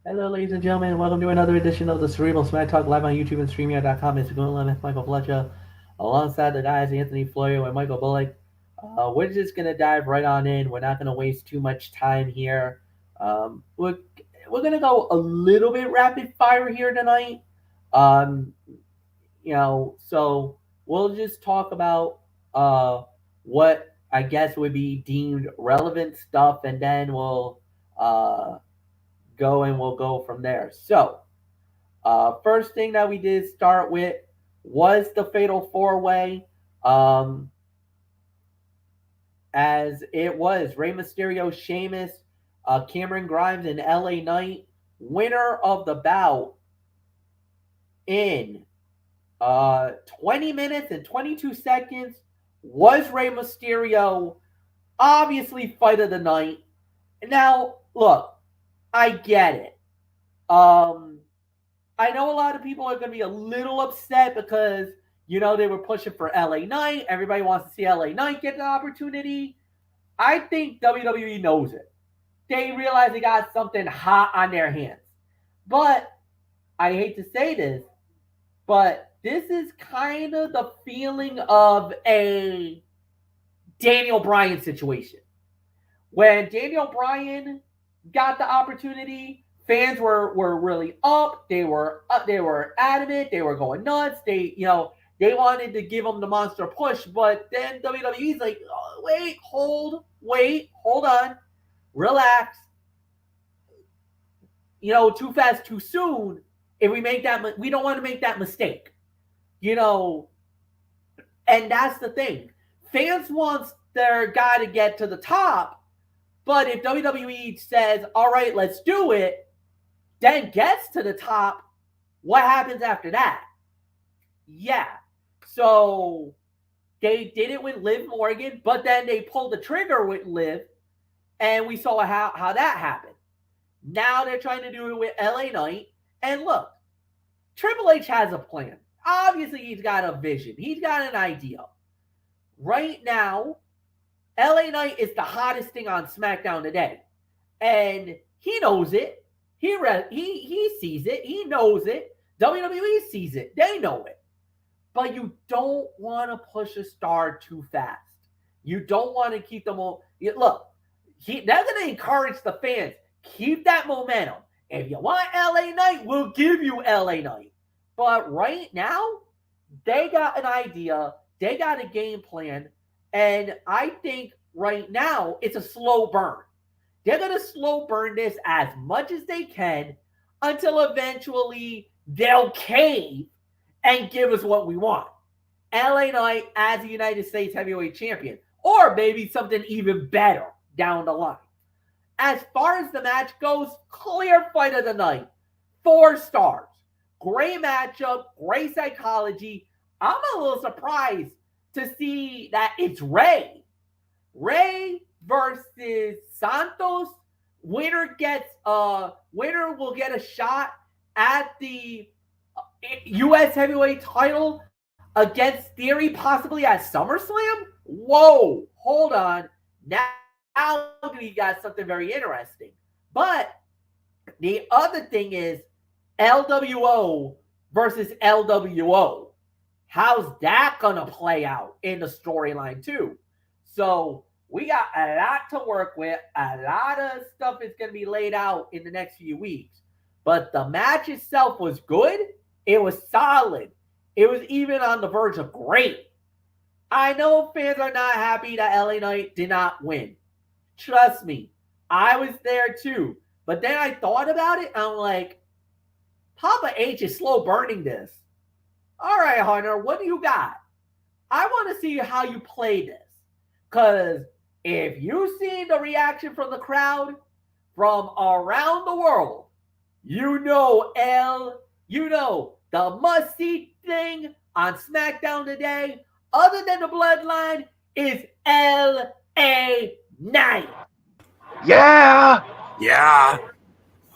Hello, ladies and gentlemen, and welcome to another edition of the Cerebral Smack Talk live on YouTube and StreamYard.com. It's going on Michael Fletcher alongside the guys Anthony Florio and Michael Bullock. We're just going to dive right on in. We're not going to waste too much time here. We're going to go a little bit rapid fire here tonight. Um, so we'll just talk about what I guess would be deemed relevant stuff, and then uh, we'll go from there. So, first thing that we did start with was the Fatal Four Way, um, as it was Rey Mysterio, Sheamus, Cameron Grimes, and LA Knight. Winner of the bout in 20 minutes and 22 seconds was Rey Mysterio. Obviously, fight of the night. Now, look, I get it. Um, I know a lot of people are going to be a little upset because, they were pushing for LA Knight. Everybody wants to see LA Knight get the opportunity. I think WWE knows it. They realize they got something hot on their hands. But I hate to say this, but this is kind of the feeling of a Daniel Bryan situation. When Daniel Bryan got the opportunity, fans were really up. They were adamant. They were going nuts. They wanted to give him the monster push, but then WWE's like, oh, wait, hold on, relax. Too fast, too soon. If we make that, we don't want to make that mistake. You know, and that's the thing. Fans wants their guy to get to the top, but if WWE says, all right, let's do it, then gets to the top, what happens after that? Yeah. So they did it with Liv Morgan, but then they pulled the trigger with Liv, and we saw how that happened. Now they're trying to do it with LA Knight. And look, Triple H has a plan. Obviously, he's got a vision. He's got an idea. Right now, LA Knight is the hottest thing on SmackDown today. And he knows it. He sees it. He knows it. WWE sees it. They know it. But you don't want to push a star too fast. You don't want to keep them all. Look, they're going to encourage the fans. Keep that momentum. If you want LA Knight, we'll give you LA Knight. But right now, they got an idea. They got a game plan. And I think right now, it's a slow burn. They're going to slow burn this as much as they can until eventually they'll cave and give us what we want. LA Knight as a United States Heavyweight Champion. Or maybe something even better down the line. As far as the match goes, clear fight of the night. 4 stars. Great matchup, great psychology. I'm a little surprised to see that it's Rey. Rey versus Santos. Winner will get a shot at the U.S. heavyweight title against Theory, possibly at SummerSlam. Whoa, hold on. Now we got something very interesting. But the other thing is LWO versus LWO. How's that going to play out in the storyline too? So we got a lot to work with. A lot of stuff is going to be laid out in the next few weeks. But the match itself was good. It was solid. It was even on the verge of great. I know fans are not happy that LA Knight did not win. Trust me, I was there too. But then I thought about it, and I'm like, Papa H is slow burning this. All right, Hunter, what do you got? I want to see how you play this. Because if you see the reaction from the crowd from around the world, you know the must-see thing on SmackDown today, other than the Bloodline, is L.A. Knight. Yeah. Yeah.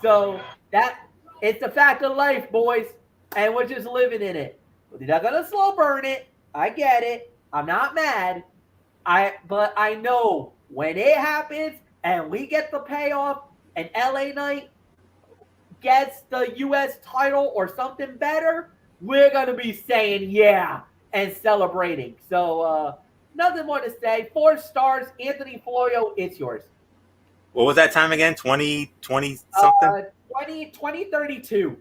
So it's a fact of life, boys, and we're just living in it. They're not gonna slow burn it. I get it. I'm not mad. But I know when it happens and we get the payoff and LA Knight gets the U.S. title or something better, we're going to be saying yeah and celebrating. So nothing more to say. 4 stars. Anthony Florio, it's yours. What was that time again? 2020 something? 2032.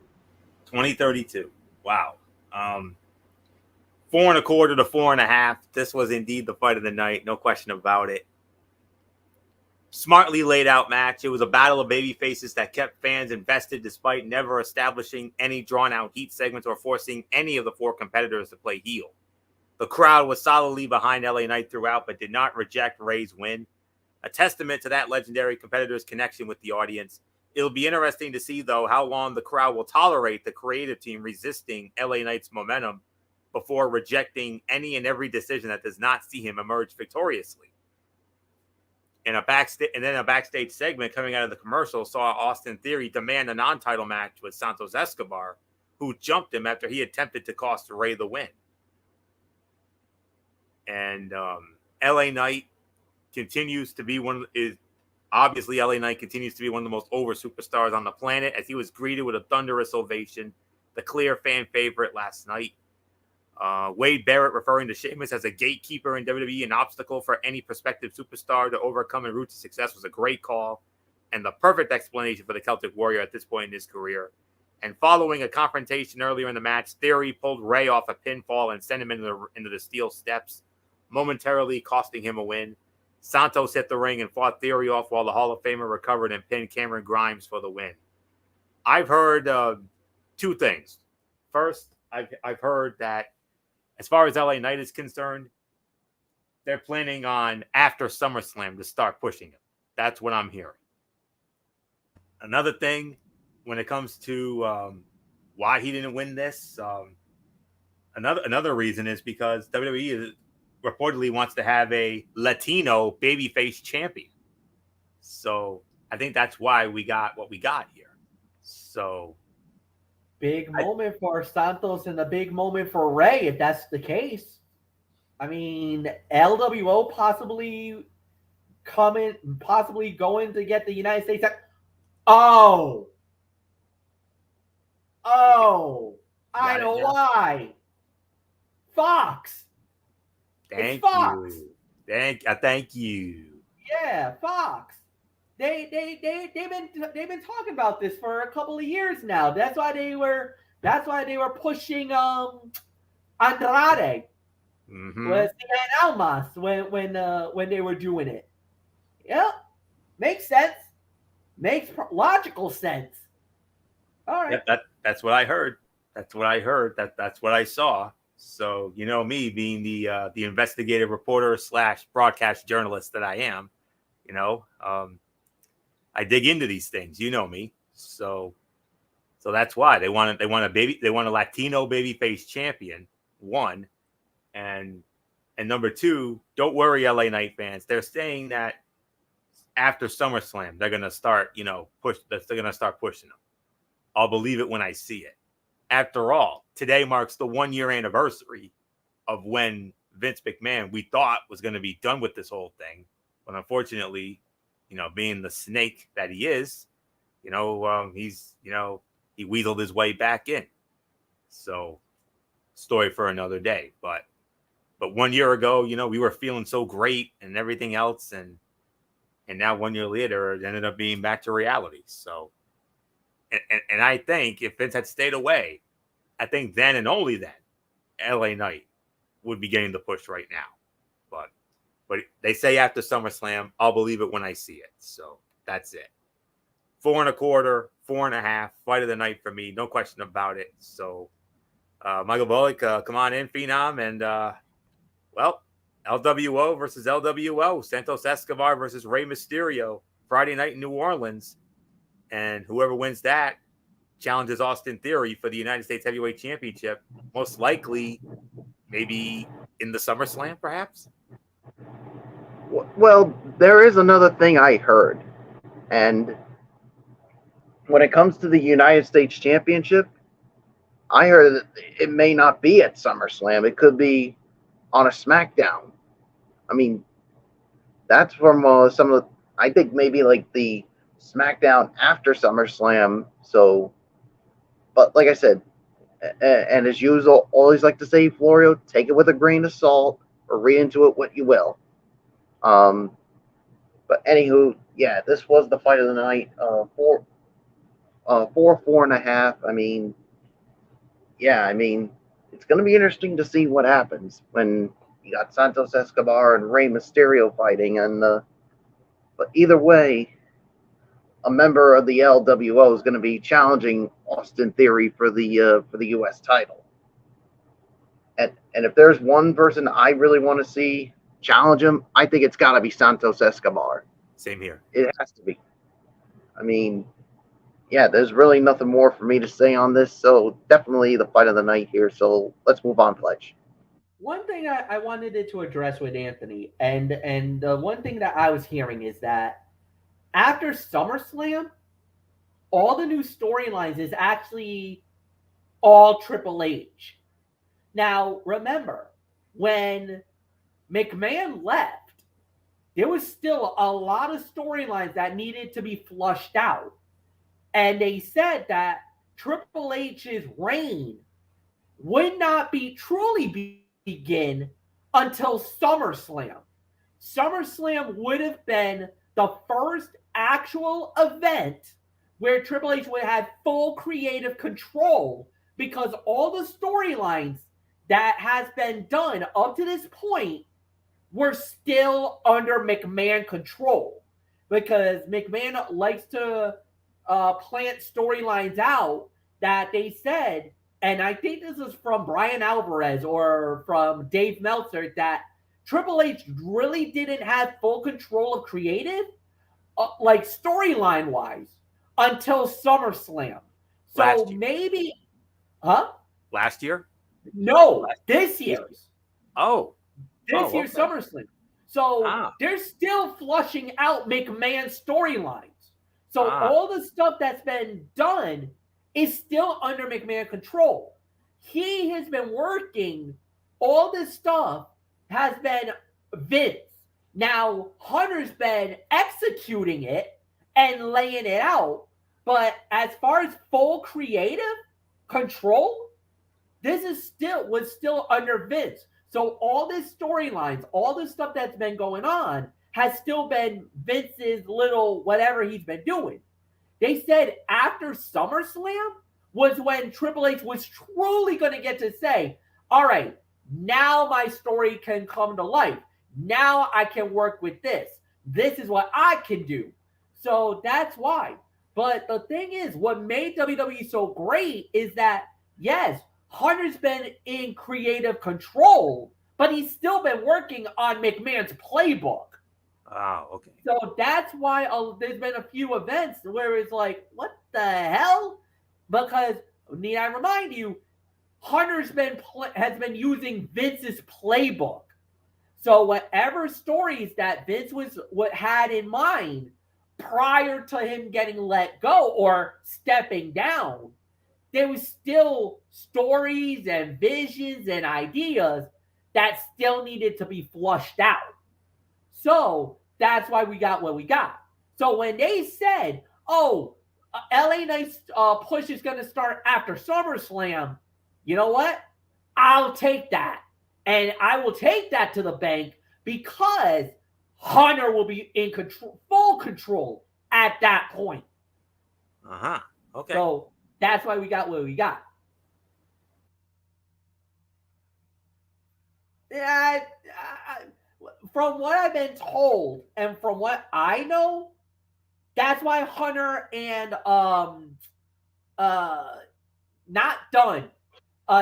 2032. Wow. 4.25 to 4.5. This was indeed the fight of the night. No question about it. Smartly laid out match. It was a battle of baby faces that kept fans invested despite never establishing any drawn out heat segments or forcing any of the 4 competitors to play heel. The crowd was solidly behind LA Knight throughout, but did not reject Ray's win. A testament to that legendary competitor's connection with the audience. It'll be interesting to see, though, how long the crowd will tolerate the creative team resisting LA Knight's momentum before rejecting any and every decision that does not see him emerge victoriously. And then a backstage segment coming out of the commercial saw Austin Theory demand a non-title match with Santos Escobar, who jumped him after he attempted to cost Ray the win. And LA Knight continues to be LA Knight continues to be one of the most over superstars on the planet, as he was greeted with a thunderous ovation, the clear fan favorite last night. Wade Barrett referring to Sheamus as a gatekeeper in WWE, an obstacle for any prospective superstar to overcome en route to success, was a great call and the perfect explanation for the Celtic Warrior at this point in his career. And following a confrontation earlier in the match, Theory pulled Ray off a pinfall and sent him into the steel steps, momentarily costing him a win. Santos hit the ring and fought Theory off while the Hall of Famer recovered and pinned Cameron Grimes for the win. I've heard 2 things. First, I've heard that as far as LA Knight is concerned, they're planning on after SummerSlam to start pushing him. That's what I'm hearing. Another thing, when it comes to why he didn't win this, another reason is because WWE reportedly wants to have a Latino babyface champion. So I think that's why we got what we got here. So big moment for Santos and a big moment for Ray, if that's the case. I mean, LWO possibly going to get the United States. I know why. Fox. Thank Fox. you. Thank you. Yeah, Fox. They've been talking about this for a couple of years now. That's why they were pushing Andrade with Cien Almas when they were doing it. Yep. Makes sense. Makes logical sense. All right. Yep, that's what I heard. That's what I heard. That's what I saw. So, you know me being the investigative reporter / broadcast journalist that I am, you know, I dig into these things. You know me. So that's why they want a Latino babyface champion, 1, and number 2, don't worry, LA Knight fans. They're saying that after SummerSlam, they're gonna start, they're gonna start pushing them. I'll believe it when I see it. After all, today marks the 1-year anniversary of when Vince McMahon, we thought, was going to be done with this whole thing. But unfortunately, being the snake that he is, he weaseled his way back in. So, story for another day. But 1 year ago, we were feeling so great and everything else. And now 1 year later, it ended up being back to reality. So, and I think if Vince had stayed away, I think then and only then, LA Knight would be getting the push right now. But they say after SummerSlam, I'll believe it when I see it. So that's it. 4.25, 4.5, fight of the night for me. No question about it. So Michael Bullock, come on in, Phenom. And, LWO versus LWO. Santos Escobar versus Rey Mysterio. Friday night in New Orleans. And whoever wins that challenges Austin Theory for the United States Heavyweight Championship. Most likely, maybe in the SummerSlam, perhaps? Well, there is another thing I heard. And when it comes to the United States Championship, I heard that it may not be at SummerSlam. It could be on a Smackdown. I mean, that's from some of the, I think maybe like the SmackDown after SummerSlam. So, but like I said, and as usual, always like to say, Florio, take it with a grain of salt or read into it what you will. But anywho, yeah, this was the fight of the night. 4.5. I mean, yeah, I mean, it's going to be interesting to see what happens when you got Santos Escobar and Rey Mysterio fighting. And but either way, a member of the LWO is going to be challenging Austin Theory for the U.S. title. And if there's one person I really want to see challenge him, I think it's got to be Santos Escobar. Same here. It has to be. I mean, yeah, there's really nothing more for me to say on this. So definitely the fight of the night here. So let's move on, Pledge. One thing I wanted to address with Anthony, and one thing that I was hearing is that after SummerSlam, all the new storylines is actually all Triple H. Now, remember, when McMahon left, there was still a lot of storylines that needed to be flushed out. And they said that Triple H's reign would not be truly begin until SummerSlam. SummerSlam would have been the first actual event where Triple H would have full creative control, because all the storylines that has been done up to this point were still under McMahon control, because McMahon likes to plant storylines out that they said, and I think this is from Brian Alvarez or from Dave Meltzer, that Triple H really didn't have full control of creative, like storyline wise, until SummerSlam. So maybe, Last year? No, this year's. This year's SummerSlam. So they're still flushing out McMahon's storylines. So all the stuff that's been done is still under McMahon control. He has been working, all this stuff has been Vince. Now, Hunter's been executing it and laying it out. But as far as full creative control, this is was still under Vince. So all this storylines, all the stuff that's been going on has still been Vince's little whatever he's been doing. They said after SummerSlam was when Triple H was truly going to get to say, all right, now my story can come to life. Now I can work with this. This is what I can do. So that's why. But the thing is, what made WWE so great is that, yes, Hunter's been in creative control, but he's still been working on McMahon's playbook. Okay. So that's why there's been a few events where it's like, what the hell? Because, need I remind you, Hunter's has been using Vince's playbook. So whatever stories that Vince had in mind prior to him getting let go or stepping down, there was still stories and visions and ideas that still needed to be flushed out. So that's why we got what we got. So when they said, LA Knight's push is going to start after SummerSlam, you know what? I'll take that. And I will take that to the bank, because Hunter will be in control, full control at that point. Okay. So that's why we got what we got. Yeah, from what I've been told and from what I know, that's why Hunter and not done.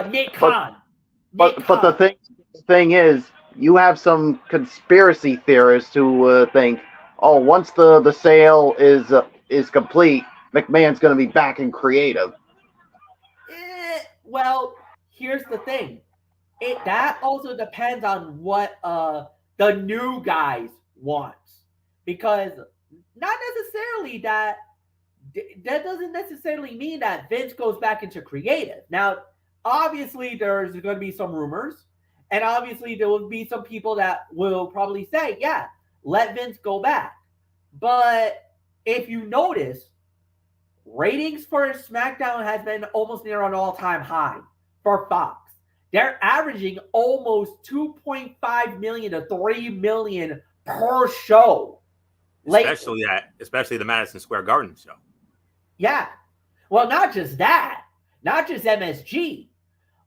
Nick Khan. But the thing is, you have some conspiracy theorists who think, once the sale is complete, McMahon's going to be back in creative. Well, here's the thing. That also depends on what the new guys wants, because not necessarily that doesn't necessarily mean that Vince goes back into creative. Now, obviously, there's going to be some rumors, and obviously there will be some people that will probably say, yeah, let Vince go back. But if you notice, ratings for SmackDown has been almost near an all-time high for Fox. They're averaging almost 2.5 million to 3 million per show. Especially the Madison Square Garden show. Yeah. Well, not just that, not just MSG,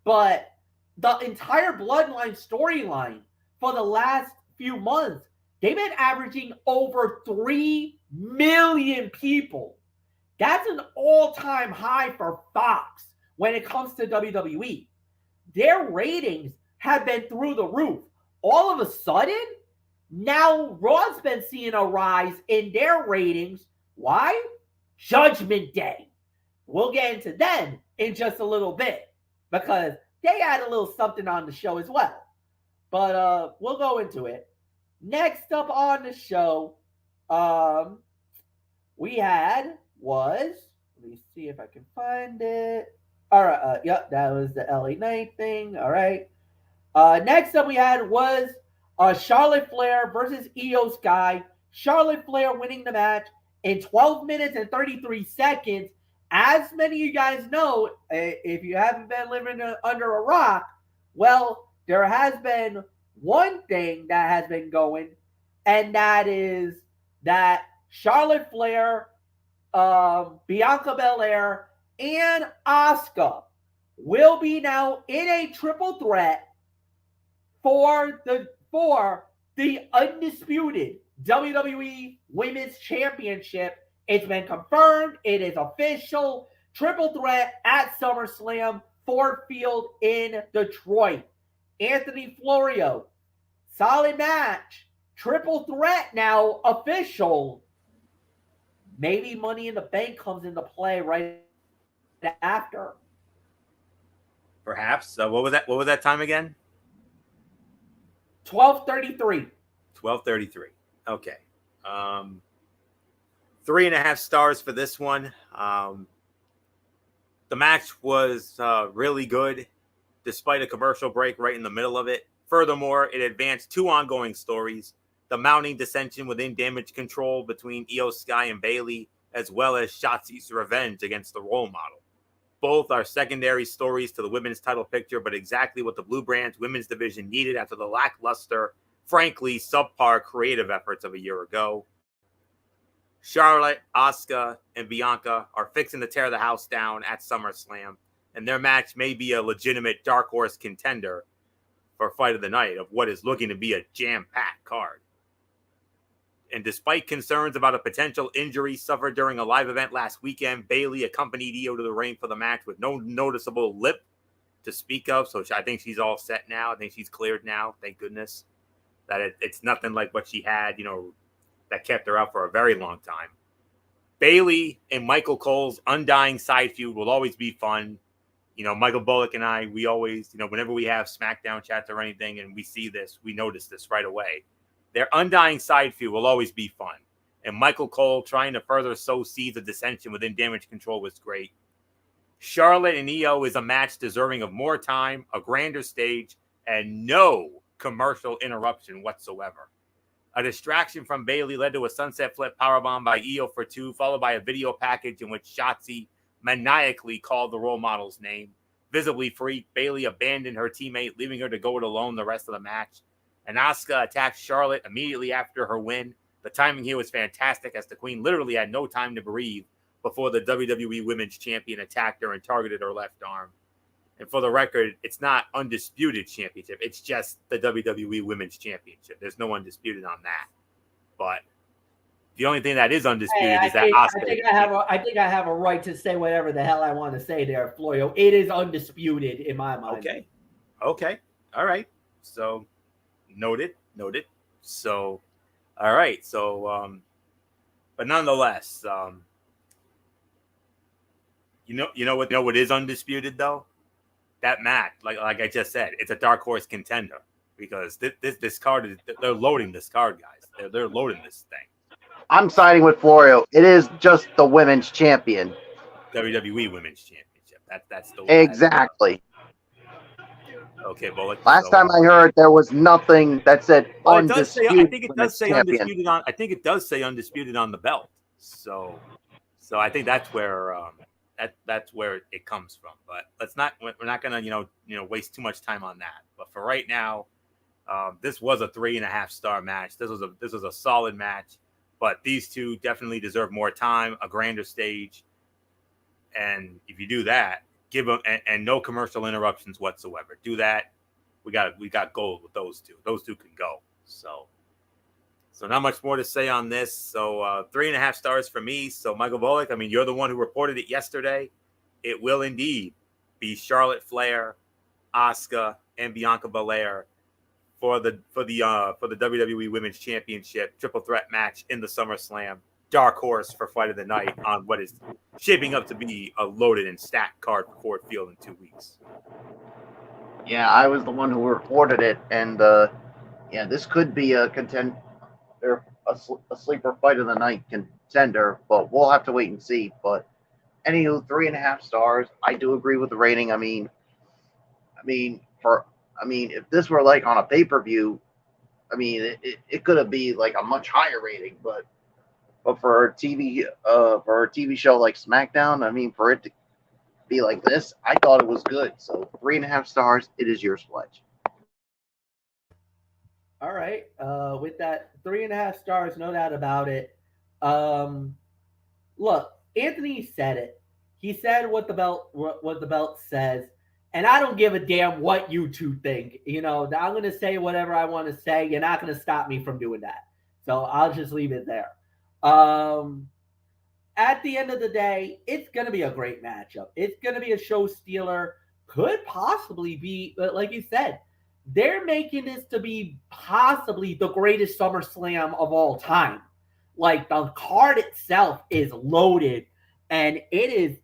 but the entire Bloodline storyline for the last few months, they've been averaging over 3 million people. That's an all-time high for Fox when it comes to WWE. Their ratings have been through the roof. All of a sudden, now Raw's been seeing a rise in their ratings. Why? Judgment Day. We'll get into them in just a little bit because they had a little something on the show as well. But we'll go into it. Next up on the show, we had let me see if I can find it. All right, yep, that was the LA Knight thing. All right. Next up we had was Charlotte Flair versus Io Sky. Charlotte Flair winning the match in 12 minutes and 33 seconds. As many of you guys know, if you haven't been living under a rock, well, there has been one thing that has been going, and that is that Charlotte Flair, Bianca Belair, and Asuka will be now in a triple threat for the undisputed WWE Women's Championship. It's been confirmed. It is official. Triple threat at SummerSlam, Ford Field in Detroit. Anthony Florio, solid match. Triple threat now official. Maybe Money in the Bank comes into play right after. Perhaps. What was that time again? 12:33. 12:33. Okay. 3.5 stars for this one. The match was really good, despite a commercial break right in the middle of it. Furthermore, it advanced 2 ongoing stories: the mounting dissension within Damage Control between Io Sky and Bayley, as well as Shotzi's revenge against the role model. Both are secondary stories to the women's title picture, but exactly what the Blue Brand's women's division needed after the lackluster, frankly subpar creative efforts of a year ago. Charlotte, Asuka, and Bianca are fixing to tear the house down at SummerSlam, and their match may be a legitimate dark horse contender for Fight of the Night of what is looking to be a jam-packed card. And despite concerns about a potential injury suffered during a live event last weekend, Bayley accompanied Io to the ring for the match with no noticeable lip to speak of. So I think she's all set now. I think she's cleared now. Thank goodness that it's nothing like what she had, that kept her out for a very long time. Bayley and Michael Cole's undying side feud will always be fun. Michael Bullock and I, we always, whenever we have SmackDown chats or anything and we see this, we notice this right away. Their undying side feud will always be fun. And Michael Cole trying to further sow seeds of dissension within Damage Control was great. Charlotte and Io is a match deserving of more time, a grander stage, and no commercial interruption whatsoever. A distraction from Bayley led to a sunset flip powerbomb by Io for 2, followed by a video package in which Shotzi maniacally called the role model's name. Visibly freaked, Bayley abandoned her teammate, leaving her to go it alone the rest of the match. And Asuka attacked Charlotte immediately after her win. The timing here was fantastic, as the Queen literally had no time to breathe before the WWE Women's Champion attacked her and targeted her left arm. And for the record, it's not undisputed championship. It's just the WWE Women's Championship. There's no undisputed on that. But the only thing that is undisputed is that Asuka. I think I have a right to say whatever the hell I want to say there, Florio. It is undisputed in my mind. Okay. All right. So noted. So, all right. So, but nonetheless, you know what is undisputed though? That match, like I just said, it's a dark horse contender because this card they're loading this card, guys. They're loading this thing. I'm siding with Florio. It is just the women's champion. WWE Women's Championship. That's the exactly. Okay, well, last time I heard there was nothing that said undisputed. I think it does say undisputed on. I think it does say undisputed on the belt. So I think that's where that's where it comes from. But we're not gonna waste too much time on that. But for right now, this was a 3.5 star match. This was a solid match. But these two definitely deserve more time, a grander stage, and if you do that, give them and no commercial interruptions whatsoever. Do that. We got gold with those two. Those two can go. So not much more to say on this. So 3.5 stars for me. So Michael Volek, I mean, you're the one who reported it yesterday. It will indeed be Charlotte Flair, Asuka, and Bianca Belair for the WWE Women's Championship triple threat match in the SummerSlam. Dark horse for Fight of the Night on what is shaping up to be a loaded and stacked card for Ford Field in 2 weeks. Yeah, I was the one who reported it, and this could be a sleeper Fight of the Night contender, but we'll have to wait and see. But anywho, 3.5 stars. I do agree with the rating. I mean, if this were like on a pay-per-view, I mean, it could be like a much higher rating, but for a TV show like Smackdown, I mean, for it to be like this, I thought it was good. So 3.5 stars. It is yours, Fletch. All right. With that 3.5 stars, no doubt about it. Look, Anthony said it. He said what the belt says, and I don't give a damn what you two think. You know, I'm going to say whatever I want to say. You're not going to stop me from doing that. So I'll just leave it there. At the end of the day, it's going to be a great matchup. It's going to be a show stealer. Could possibly be, like you said, they're making this to be possibly the greatest SummerSlam of all time. Like, the card itself is loaded, and it is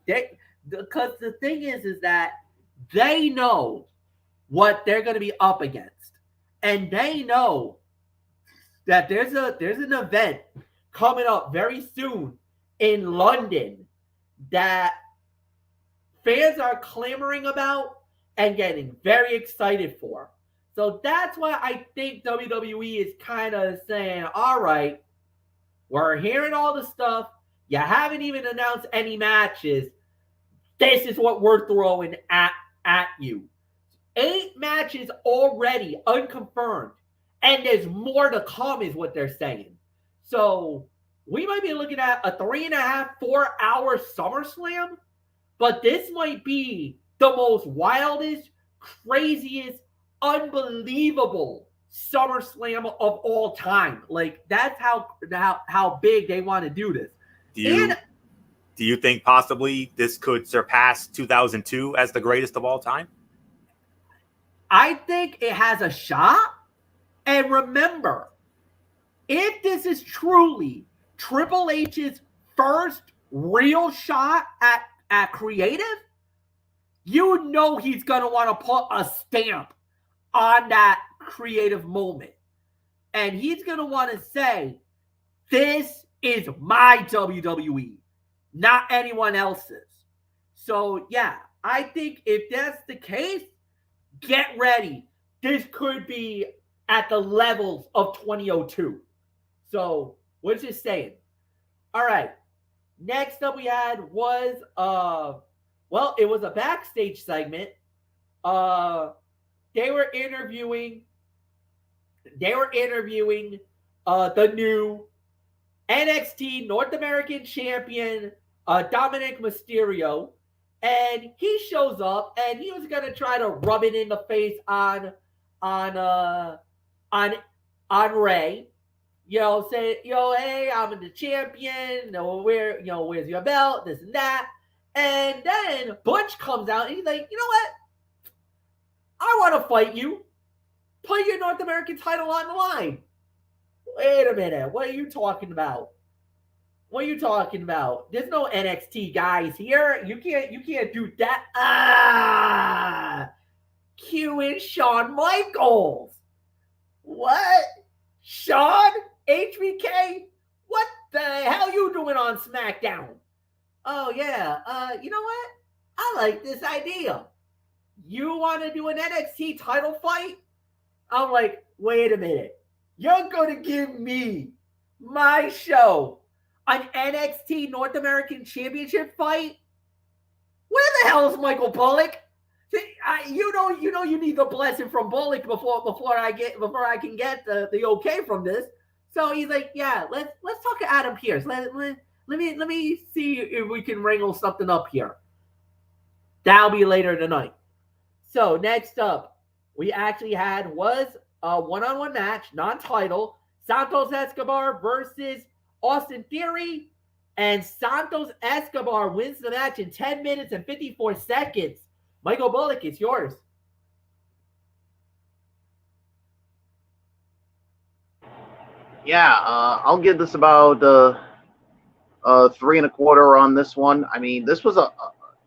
because the thing is that they know what they're going to be up against, and they know that there's an event coming up very soon in London that fans are clamoring about and getting very excited for. So that's why I think WWE is kind of saying, all right, we're hearing all the stuff. You haven't even announced any matches. This is what we're throwing at you. 8 matches already unconfirmed. And there's more to come is what they're saying. So we might be looking at a 3.5, 4-hour SummerSlam. But this might be the most wildest, craziest, unbelievable SummerSlam of all time. Like, that's how big they want to do this. Do you think possibly this could surpass 2002 as the greatest of all time? I think it has a shot. And remember, if this is truly Triple H's first real shot at creative, you know he's going to want to put a stamp on that creative moment. And he's going to want to say, this is my WWE, not anyone else's. So, yeah, I think if that's the case, get ready. This could be at the levels of 2002. So, we're just saying. All right. Next up we had was, it was a backstage segment. They were interviewing the new NXT North American Champion, Dominic Mysterio. And he shows up, and he was gonna try to rub it in the face on Ray. You know, say, hey, I'm the champion. Where's your belt? This and that. And then Butch comes out, and he's like, you know what? I want to fight you. Put your North American title on the line. Wait a minute. What are you talking about? There's no NXT guys here. You can't do that. Cue in Shawn Michaels. What? Shawn? HBK? What the hell you doing on SmackDown? Oh, yeah. You know what? I like this idea. You want to do an NXT title fight? I'm like, wait a minute. You're going to give me my show an NXT North American Championship fight? Where the hell is Michael Bullock? You need the blessing from Bullock before I can get the okay from this. So he's like, yeah, let's talk to Adam Pearce. Let me see if we can wrangle something up here. That'll be later tonight. So next up, we actually was a one-on-one match, non-title, Santos Escobar versus Austin Theory, and Santos Escobar wins the match in 10 minutes and 54 seconds. Michael Bullock, it's yours. Yeah, I'll give this about 3 1/4 on this one. I mean, this was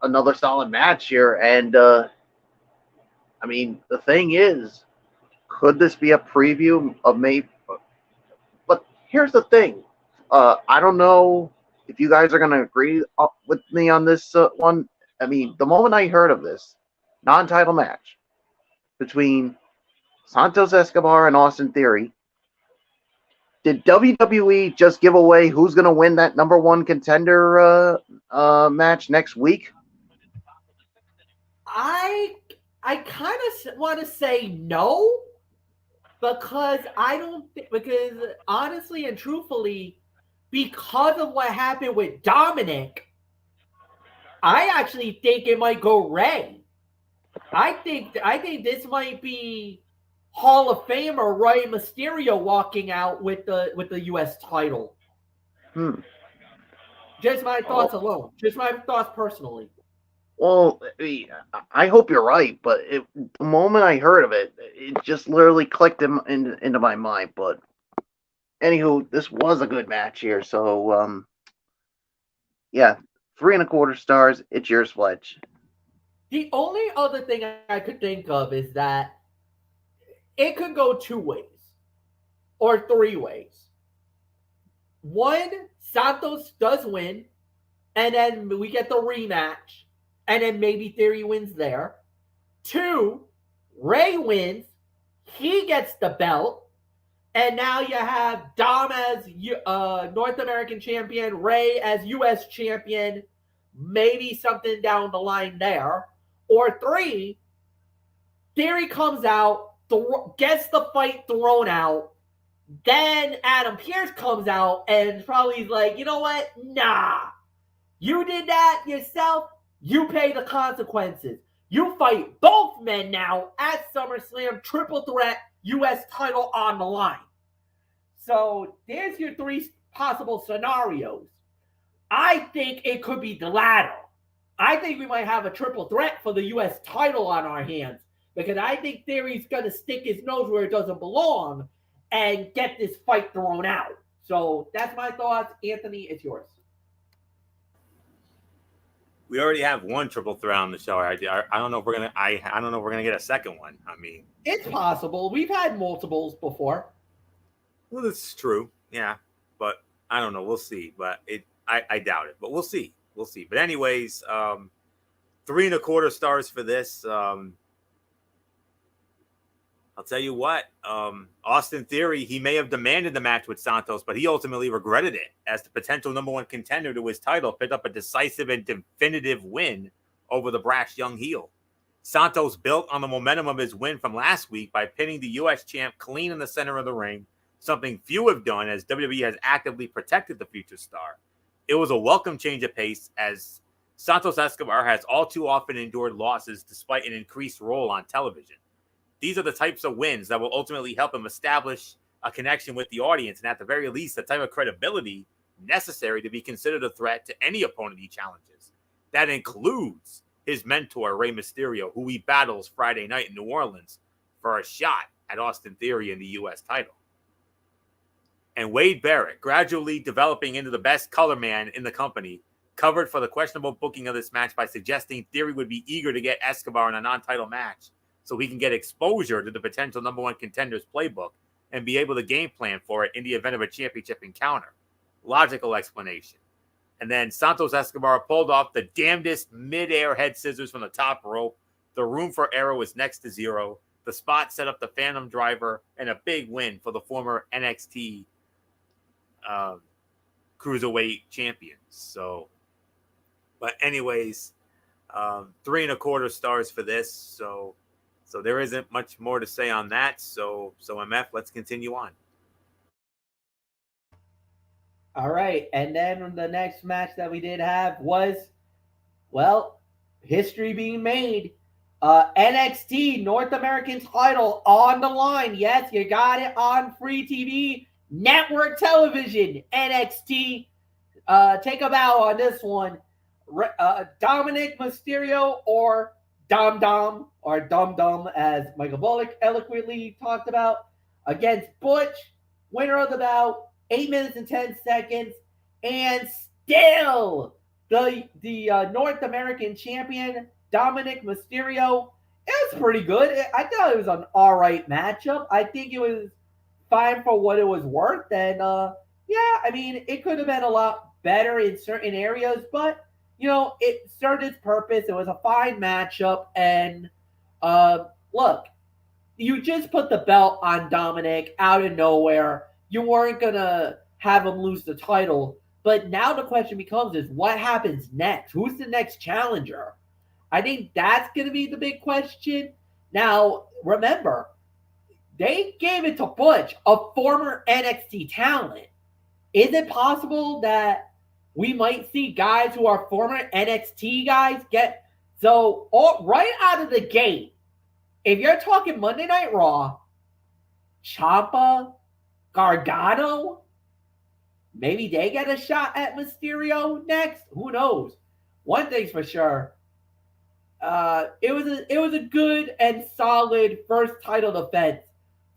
another solid match here, and I mean, the thing is, could this be a preview of May? But here's the thing. I don't know if you guys are going to agree with me on this one. I mean, the moment I heard of this non-title match between Santos Escobar and Austin Theory, did WWE just give away who's going to win that number one contender match next week? I kind of want to say no, because because honestly and truthfully, because of what happened with Dominic, I actually think it might go Ray. I think this might be Hall of Famer Rey Mysterio walking out with the U.S. title. Just my thoughts alone. Just my thoughts personally. Well, I hope you're right, but the moment I heard of it, it just literally clicked into my mind. But anywho, this was a good match here. So, yeah, 3 1/4 stars. It's yours, Fletch. The only other thing I could think of is that it could go 2 ways or 3 ways. One, Santos does win, and then we get the rematch, and then maybe Theory wins there. 2, Ray wins, he gets the belt, and now you have Dom as North American champion, Ray as U.S. champion, maybe something down the line there. Or 3, Theory comes out, gets the fight thrown out, then Adam Pearce comes out and probably like, you know what? Nah. You did that yourself. You pay the consequences. You fight both men now at SummerSlam, triple threat, U.S. title on the line. So there's your 3 possible scenarios. I think it could be the latter. I think we might have a triple threat for the U.S. title on our hands, because I think Theory's going to stick his nose where it doesn't belong and get this fight thrown out. So that's my thoughts. Anthony, it's yours. We already have one triple threat on the show. I don't know if we're gonna. I don't know if we're gonna get a second one. I mean, it's possible. We've had multiples before. Well, this is true. Yeah, but I don't know. We'll see. But I doubt it. But we'll see. We'll see. But anyways, 3 1/4 stars for this. I'll tell you what, Austin Theory, he may have demanded the match with Santos, but he ultimately regretted it, as the potential number one contender to his title picked up a decisive and definitive win over the brash young heel. Santos built on the momentum of his win from last week by pinning the U.S. champ clean in the center of the ring, something few have done as WWE has actively protected the future star. It was a welcome change of pace, as Santos Escobar has all too often endured losses despite an increased role on television. These are the types of wins that will ultimately help him establish a connection with the audience, and at the very least, the type of credibility necessary to be considered a threat to any opponent he challenges. That includes his mentor, Rey Mysterio, who he battles Friday night in New Orleans for a shot at Austin Theory in the U.S. title. And Wade Barrett, gradually developing into the best color man in the company, covered for the questionable booking of this match by suggesting Theory would be eager to get Escobar in a non-title match, so he can get exposure to the potential number one contender's playbook and be able to game plan for it in the event of a championship encounter. Logical explanation. And then Santos Escobar pulled off the damnedest mid-air head scissors from the top rope. The room for error was next to zero. The spot set up the Phantom Driver, and a big win for the former NXT cruiserweight champions. So, but anyways, 3 1/4 stars for this. So there isn't much more to say on that. So MF, let's continue on. All right, and then the next match that we did have was, well, history being made. NXT North American title on the line. Yes, you got it on free TV, network television. NXT. Take a bow on this one. Dominic Mysterio or Dom Dom, or Dum Dum, as Michael Bullock eloquently talked about, against Butch, winner of the bout, 8 minutes and 10 seconds, and still the North American champion, Dominic Mysterio. It was pretty good. I thought it was an all right matchup. I think it was fine for what it was worth. And yeah, I mean, it could have been a lot better in certain areas, but it served its purpose. It was a fine matchup. And look, you just put the belt on Dominic out of nowhere. You weren't going to have him lose the title. But now the question becomes is what happens next? Who's the next challenger? I think that's going to be the big question. Now, remember, they gave it to Butch, a former NXT talent. Is it possible that we might see guys who are former NXT guys get right out of the gate? If you're talking Monday Night Raw, Ciampa, Gargano, maybe they get a shot at Mysterio next. Who knows? One thing's for sure. It was a good and solid first title defense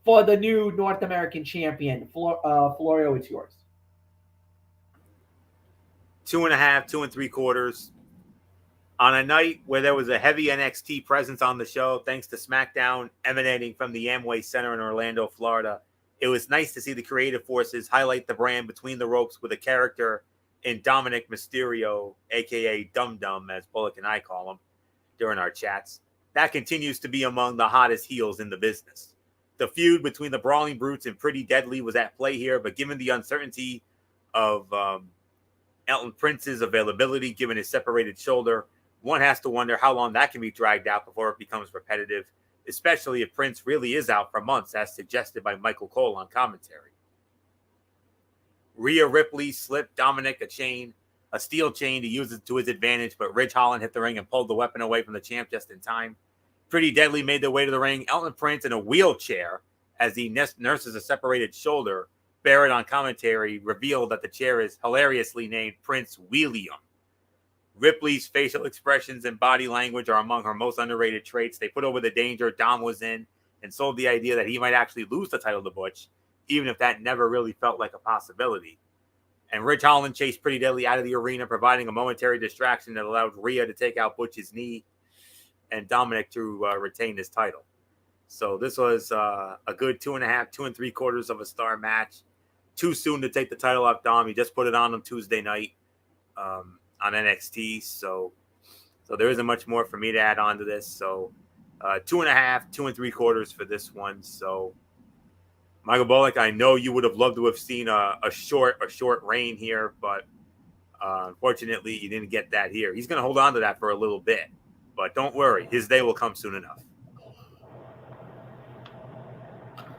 for the new North American champion. Florio, it's yours. 2.5, 2 3/4. On a night where there was a heavy NXT presence on the show, thanks to Smackdown emanating from the Amway Center in Orlando, Florida, it was nice to see the creative forces highlight the brand between the ropes with a character in Dominic Mysterio, a.k.a. Dum Dum, as Bullock and I call him during our chats. That continues to be among the hottest heels in the business. The feud between the Brawling Brutes and Pretty Deadly was at play here, but given the uncertainty of Elton Prince's availability, given his separated shoulder, one has to wonder how long that can be dragged out before it becomes repetitive, especially if Prince really is out for months, as suggested by Michael Cole on commentary. Rhea Ripley slipped Dominic a steel chain to use it to his advantage, but Ridge Holland hit the ring and pulled the weapon away from the champ just in time. Pretty Deadly made their way to the ring. Elton Prince in a wheelchair, as he nurses a separated shoulder. Barrett on commentary revealed that the chair is hilariously named Prince William. Ripley's facial expressions and body language are among her most underrated traits. They put over the danger Dom was in and sold the idea that he might actually lose the title to Butch, even if that never really felt like a possibility. And Ridge Holland chased Pretty Deadly out of the arena, providing a momentary distraction that allowed Rhea to take out Butch's knee and Dominic to retain his title. So this was a good 2.5, 2 3/4 of a star match. Too soon to take the title off Dom. He just put it on Tuesday night on NXT. So there isn't much more for me to add on to this. So 2.5, 2 3/4 for this one. So Michael Bullock, I know you would have loved to have seen a short reign here, but unfortunately you didn't get that here. He's going to hold on to that for a little bit, but don't worry, his day will come soon enough.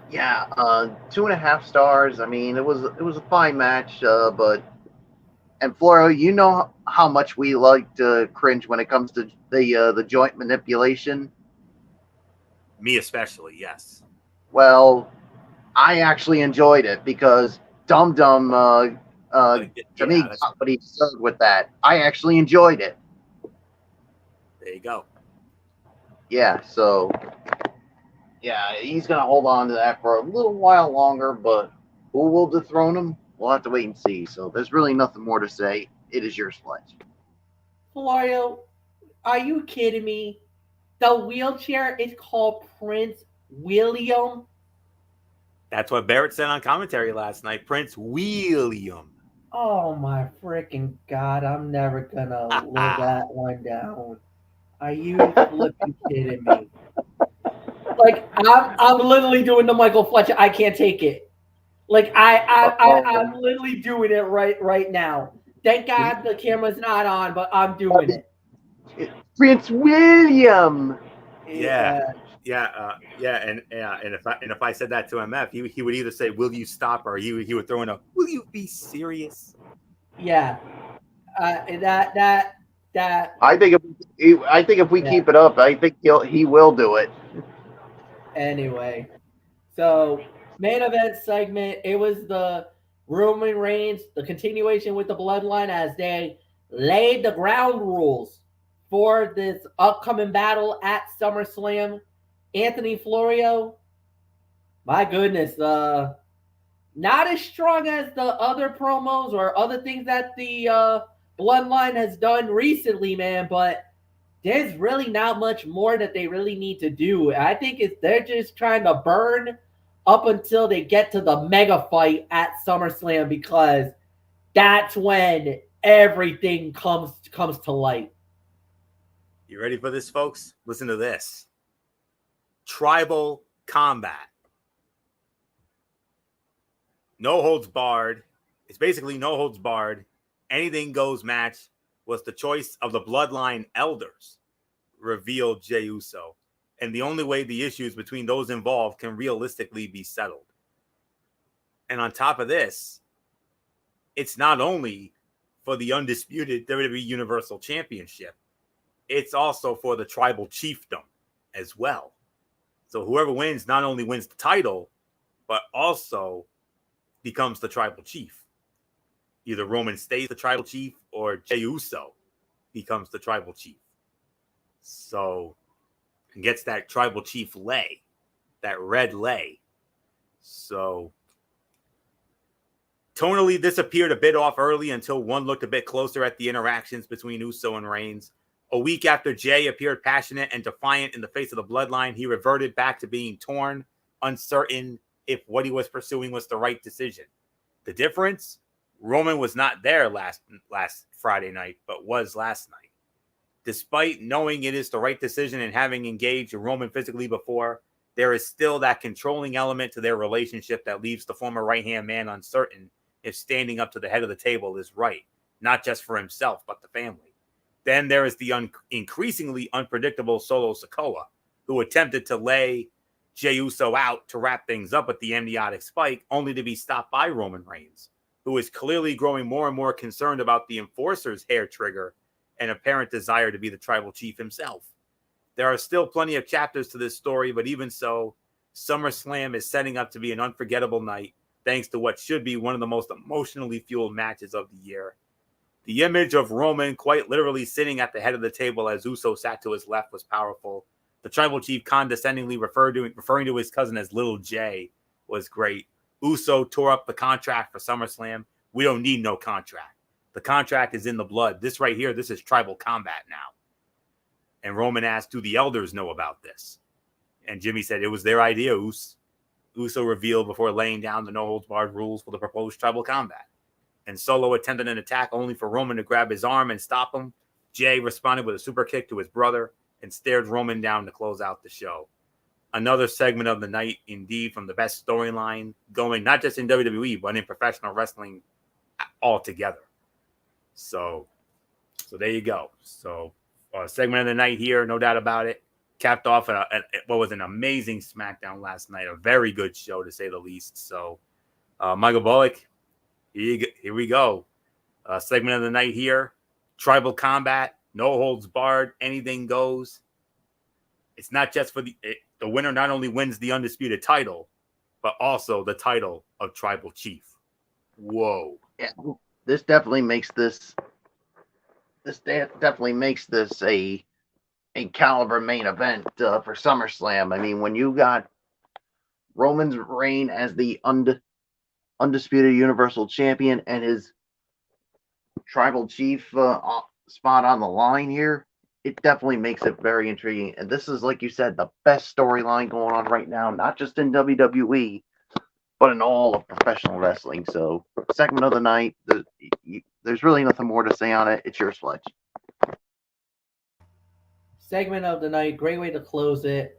Yeah, 2.5 stars. I mean, it was a fine match, and Florio, you know how much we like to cringe when it comes to the joint manipulation. Me especially, yes. Well, I actually enjoyed it because Dum Dum to me got what he deserved with that. I actually enjoyed it. There you go. Yeah, so yeah, he's gonna hold on to that for a little while longer, but who will dethrone him? We'll have to wait and see. So there's really nothing more to say. It is yours, Fletch. Florio, are you kidding me? The wheelchair is called Prince William. That's what Barrett said on commentary last night. Prince William. Oh my freaking God! I'm never gonna live that one down. Are you flipping kidding me? Like I'm literally doing the Michael Fletcher. I can't take it. Like I'm literally doing it right now. Thank God the camera's not on, but I'm doing it. Prince William. Yeah. And if I said that to MF, he would either say, "Will you stop?" or he would throw in a, "Will you be serious?" Yeah. That. I think if we keep it up, I think he will do it. Anyway, so main event segment. It was the Roman Reigns, the continuation with the Bloodline as they laid the ground rules for this upcoming battle at SummerSlam. Anthony Florio, my goodness, not as strong as the other promos or other things that the Bloodline has done recently, man. But there's really not much more that they really need to do. I think they're just trying to burn up until they get to the mega fight at SummerSlam, because that's when everything comes to light. You ready for this, folks? Listen to this. Tribal combat. No holds barred. It's basically no holds barred. Anything goes match was the choice of the Bloodline elders, revealed Jey Uso. And the only way the issues between those involved can realistically be settled. And on top of this, it's not only for the undisputed WWE Universal Championship, it's also for the tribal chiefdom as well. So whoever wins not only wins the title, but also becomes the tribal chief. Either Roman stays the tribal chief or Jey Uso becomes the tribal chief. So gets that tribal chief lay, that red lay. So tonally, this appeared a bit off early until one looked a bit closer at the interactions between Uso and Reigns. A week after Jey appeared passionate and defiant in the face of the Bloodline, he reverted back to being torn, uncertain if what he was pursuing was the right decision. The difference? Roman was not there last Friday night, but was last night. Despite knowing it is the right decision and having engaged Roman physically before, there is still that controlling element to their relationship that leaves the former right-hand man uncertain if standing up to the head of the table is right, not just for himself, but the family. Then there is the increasingly unpredictable Solo Sikoa, who attempted to lay Jey Uso out to wrap things up at the amniotic spike, only to be stopped by Roman Reigns, who is clearly growing more and more concerned about the Enforcer's hair trigger and apparent desire to be the tribal chief himself. There are still plenty of chapters to this story, but even so, SummerSlam is setting up to be an unforgettable night, thanks to what should be one of the most emotionally fueled matches of the year. The image of Roman quite literally sitting at the head of the table as Uso sat to his left was powerful. The tribal chief condescendingly referring to his cousin as Little J was great. Uso tore up the contract for SummerSlam. We don't need no contract. The contract is in the blood. This right here, this is tribal combat now. And Roman asked, do the elders know about this? And Jimmy said it was their idea, Uso revealed before laying down the no-holds-barred rules for the proposed tribal combat. And Solo attempted an attack only for Roman to grab his arm and stop him. Jey responded with a super kick to his brother and stared Roman down to close out the show. Another segment of the night, indeed, from the best storyline going, not just in WWE, but in professional wrestling altogether. So there you go. So segment of the night here, no doubt about it. Capped off what was an amazing SmackDown last night. A very good show, to say the least. So, Michael Bullock, here we go. Segment of the night here. Tribal combat, no holds barred, anything goes. It's not just for the winner not only wins the undisputed title, but also the title of tribal chief. Whoa. Yeah, this definitely makes this a caliber main event for SummerSlam. I mean, when you got Roman's reign as the undisputed Universal Champion and his tribal chief spot on the line here, it definitely makes it very intriguing. And this is, like you said, the best storyline going on right now, not just in WWE, but in all of professional wrestling. So, segment of the night, there's really nothing more to say on it. It's yours, Fletch. Segment of the night, great way to close it.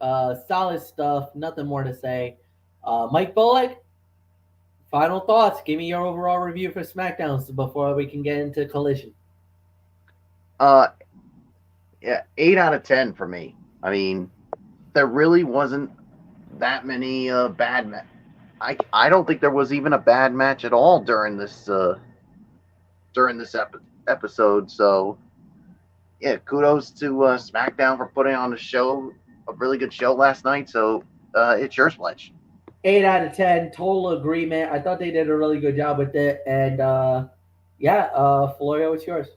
Solid stuff, nothing more to say. Mike Bullock, Final thoughts. Give me your overall review for SmackDown before we can get into Collision. Yeah, 8 out of 10 for me. I mean, there really wasn't that many bad I don't think there was even a bad match at all during this episode. So yeah, kudos to SmackDown for putting on a really good show last night. So it's yours, Fletch. 8 out of 10, total agreement. I thought they did a really good job with it. And Florio, it's yours.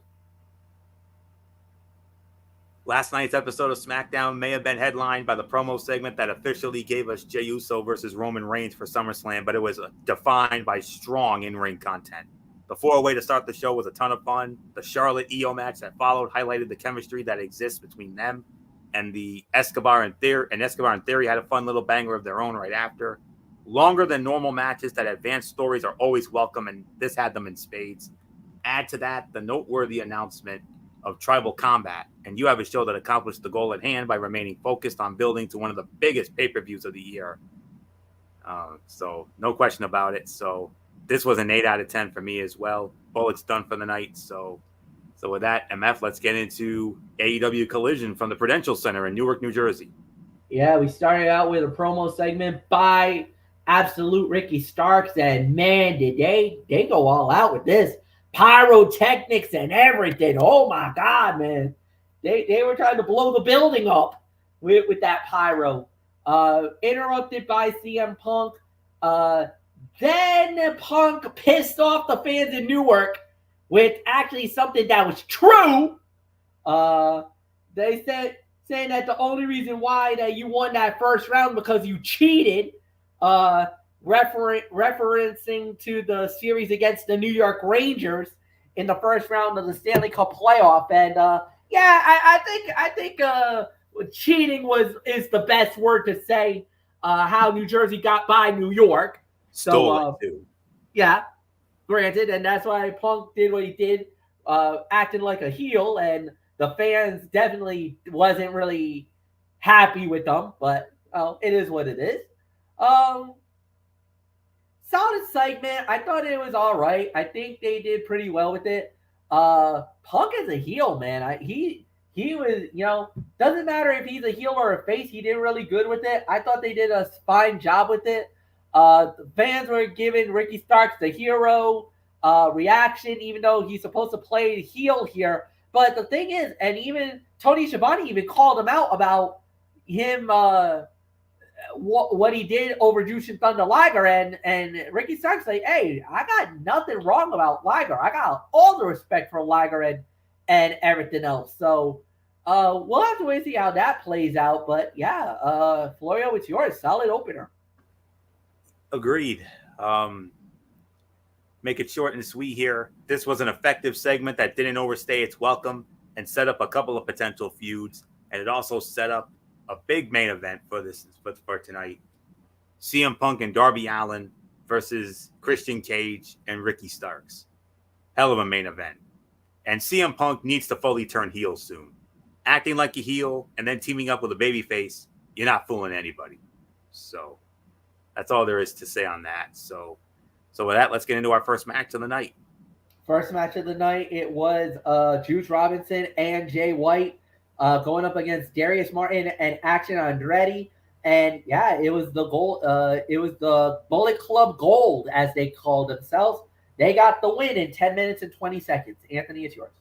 Last night's episode of SmackDown may have been headlined by the promo segment that officially gave us Jey Uso versus Roman Reigns for SummerSlam, but it was defined by strong in-ring content. The 4-way to start the show was a ton of fun. The Charlotte Io match that followed highlighted the chemistry that exists between them, and the Escobar and Theory had a fun little banger of their own right after. Longer than normal matches that advance stories are always welcome, and this had them in spades. Add to that the noteworthy announcement of Tribal Combat, and you have a show that accomplished the goal at hand by remaining focused on building to one of the biggest pay-per-views of the year. So no question about it. So this was an 8 out of 10 for me as well. Bullet's done for the night. So with that, MF, let's get into AEW Collision from the Prudential Center in Newark, New Jersey. Yeah, we started out with a promo segment by Absolute Ricky Starks, and man, did they go all out with this. Pyrotechnics and everything. Oh my God, man. They were trying to blow the building up with that pyro. Interrupted by CM Punk. Then Punk pissed off the fans in Newark with actually something that was true. They saying that the only reason why that you won that first round because you cheated. Referencing to the series against the New York Rangers in the first round of the Stanley Cup playoff. And I think cheating is the best word to say how New Jersey got by New York. Stole it too. Yeah, granted, and that's why Punk did what he did, acting like a heel, and the fans definitely wasn't really happy with them, but it is what it is. Solid segment. I thought it was all right. I think they did pretty well with it. Punk is a heel, man. He was, doesn't matter if he's a heel or a face. He did really good with it. I thought they did a fine job with it. The fans were giving Ricky Starks the hero reaction, even though he's supposed to play heel here. But the thing is, and even Tony Schiavone even called him out about him what he did over Jushin Thunder Liger, and Ricky Starks like, hey, I got nothing wrong about Liger. I got all the respect for Liger and everything else. So we'll have to wait and see how that plays out. But yeah, Florio, it's yours. Solid opener. Agreed. Make it short and sweet here. This was an effective segment that didn't overstay its welcome and set up a couple of potential feuds, and it also set up a big main event for tonight. CM Punk and Darby Allin versus Christian Cage and Ricky Starks. Hell of a main event. And CM Punk needs to fully turn heel soon. Acting like a heel and then teaming up with a babyface, you're not fooling anybody. So that's all there is to say on that. So with that, let's get into our first match of the night. First match of the night, it was Juice Robinson and Jay White going up against Darius Martin and Action Andretti. And yeah, it was the gold. It was the Bullet Club Gold, as they called themselves. They got the win in 10 minutes and 20 seconds. Anthony, it's yours.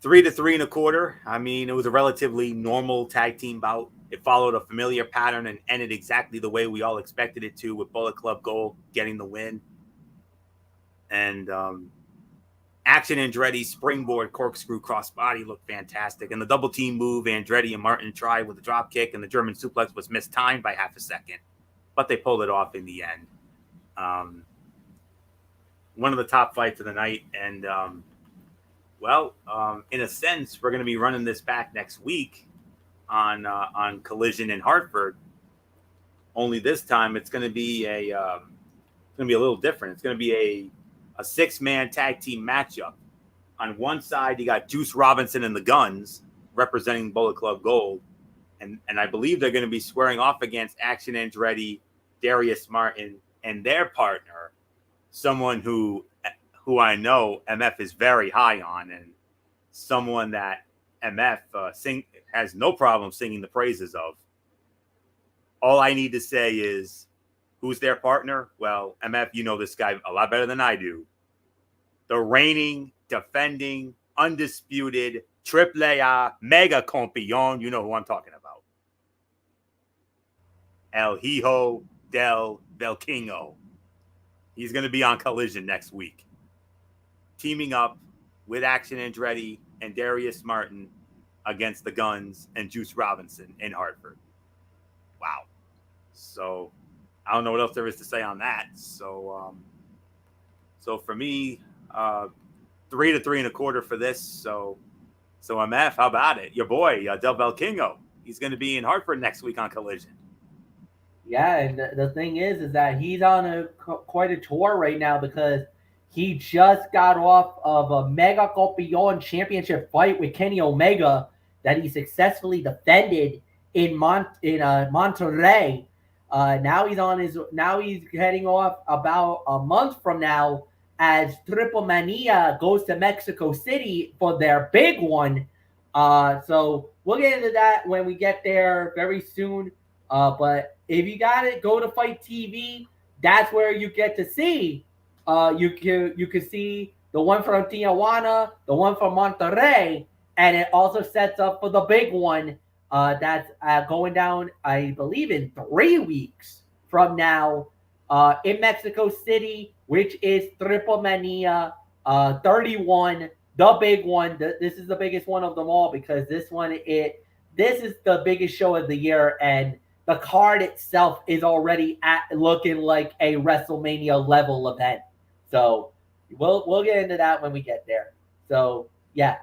3 to 3 1/4. I mean, it was a relatively normal tag team bout. It followed a familiar pattern and ended exactly the way we all expected it to, with Bullet Club Gold getting the win. And Action Andretti's springboard corkscrew crossbody looked fantastic. And the double team move Andretti and Martin tried with the drop kick and the German suplex was mistimed by half a second. But they pulled it off in the end. One of the top fights of the night. And, in a sense, we're going to be running this back next week on Collision in Hartford. Only this time it's going to be a little different. It's going to be a 6-man tag team matchup. On one side, you got Juice Robinson and the Guns representing Bullet Club Gold. And I believe they're going to be squaring off against Action Andretti, Darius Martin, and their partner, someone who I know MF is very high on, and someone that MF has no problem singing the praises of. All I need to say is, who's their partner? Well, MF, you know this guy a lot better than I do. The reigning, defending, undisputed Triple A Mega Campeón. You know who I'm talking about. El Hijo del Velkingo. He's going to be on Collision next week, teaming up with Action Andretti and Darius Martin against the Guns and Juice Robinson in Hartford. Wow. So I don't know what else there is to say on that. So for me, 3 to 3 1/4 for this. So MF, how about it? Your boy, Del Velkingo. He's going to be in Hartford next week on Collision. Yeah, and the thing is that he's on quite a tour right now because he just got off of a Mega Campeón championship fight with Kenny Omega that he successfully defended in Monterrey. Now he's heading off about a month from now as Triple Mania goes to Mexico City for their big one. So we'll get into that when we get there very soon. But if you got it, go to Fight TV. That's where you get to see. You can see the one from Tijuana, the one from Monterrey, and it also sets up for the big one that's going down, I believe, in 3 weeks from now in Mexico City, which is Triple Mania 31, the big one. This is the biggest one of them all because this is the biggest show of the year, and the card itself is already looking like a WrestleMania level event. So we'll get into that when we get there. So yeah.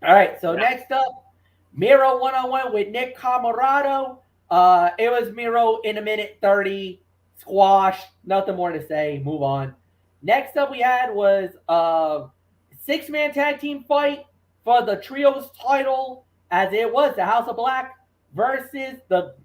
All right. So next up, Miro 1-on-1 with Nick Camarado. It was Miro in 1:30, squash. Nothing more to say. Move on. Next up we had was a 6-man tag team fight for the trios title, as it was the House of Black versus the